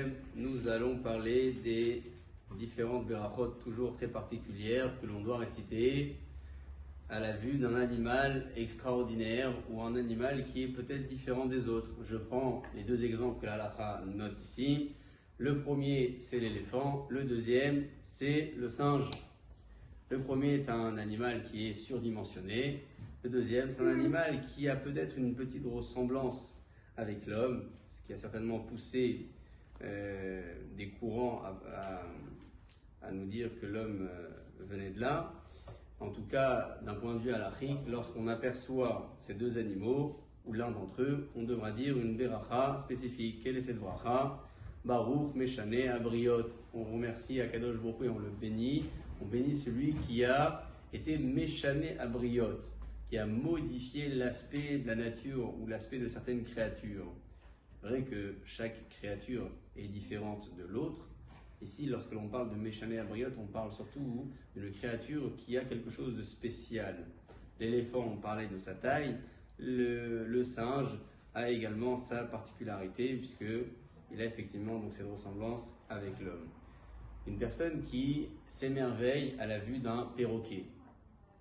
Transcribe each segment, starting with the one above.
Hashem, nous allons parler des différentes berachot toujours très particulières que l'on doit réciter à la vue d'un animal extraordinaire ou un animal qui est peut-être différent des autres. Je prends les deux exemples que la halakha note ici. Le premier, c'est l'éléphant. Le deuxième, c'est le singe. Le premier est un animal qui est surdimensionné. Le deuxième, c'est un animal qui a peut-être une petite ressemblance avec l'homme, ce qui a certainement poussé des courants à nous dire que l'homme venait de là. En tout cas, d'un point de vue halachique, lorsqu'on aperçoit ces deux animaux, ou l'un d'entre eux, on devra dire une beracha spécifique. Quelle est cette beracha? Baruch Meshane Abriot. On remercie Akadosh Baruch Hu et on le bénit. On bénit celui qui a été Meshane Abriot, qui a modifié l'aspect de la nature ou l'aspect de certaines créatures. C'est vrai que chaque créature est différente de l'autre. Ici, lorsque l'on parle de Meshane Abriot, on parle surtout d'une créature qui a quelque chose de spécial. L'éléphant, on parlait de sa taille. Le singe a également sa particularité, puisqu'il a effectivement donc cette ressemblance avec l'homme. Une personne qui s'émerveille à la vue d'un perroquet.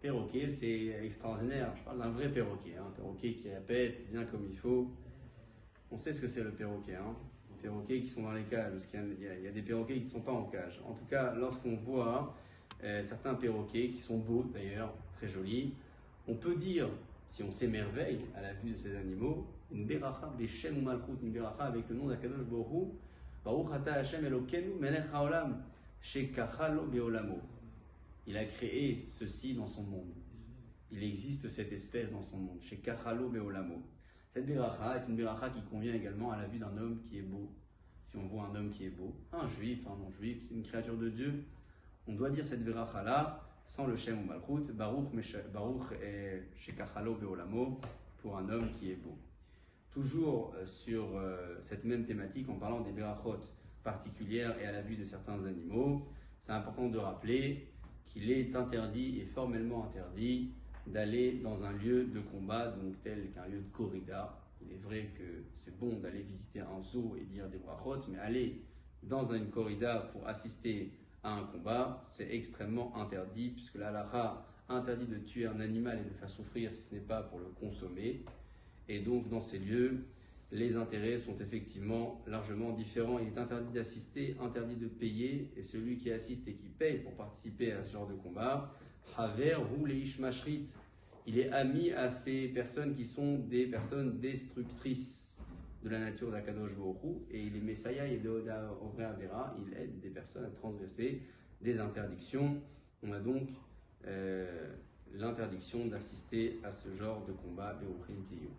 Perroquet, c'est extraordinaire. Je parle d'un vrai perroquet. Un perroquet qui répète bien comme il faut. On sait ce que c'est le perroquet. Les perroquets qui sont dans les cages, parce qu'il y a des perroquets qui ne sont pas en cage. En tout cas, lorsqu'on voit certains perroquets qui sont beaux d'ailleurs, très jolis, on peut dire, si on s'émerveille à la vue de ces animaux, une beracha b'shem u'malchut, une beracha avec le nom d'Akadosh Baruch Hu, Baruch ata Hashem Elokeinu melech haolam, shekachalo beolamo. Il a créé ceci dans son monde. Il existe cette espèce dans son monde, shekachalo beolamo. Cette beracha est une beracha qui convient également à la vue d'un homme qui est beau. Si on voit un homme qui est beau, un juif, un non-juif, c'est une créature de Dieu, on doit dire cette beracha là sans le shem ou malchut, baruch et shekachalo beolamo, pour un homme qui est beau. Toujours sur cette même thématique, en parlant des berachot particulières et à la vue de certains animaux, c'est important de rappeler qu'il est interdit et formellement interdit d'aller dans un lieu de combat, donc tel qu'un lieu de corrida. Il est vrai que c'est bon d'aller visiter un zoo et dire des brachot, mais aller dans une corrida pour assister à un combat, c'est extrêmement interdit, puisque la halakha interdit de tuer un animal et de le faire souffrir si ce n'est pas pour le consommer. Et donc dans ces lieux, les intérêts sont effectivement largement différents. Il est interdit d'assister, interdit de payer, et celui qui assiste et qui paye pour participer à ce genre de combat, Haver ou Leish Mashrit, il est ami à ces personnes qui sont des personnes destructrices de la nature d'Akadosh Baruch Hu, et il est Messiah et Deoda Ovre Avera, il aide des personnes à transgresser des interdictions. On a donc l'interdiction d'assister à ce genre de combat Beruchim Tiyu.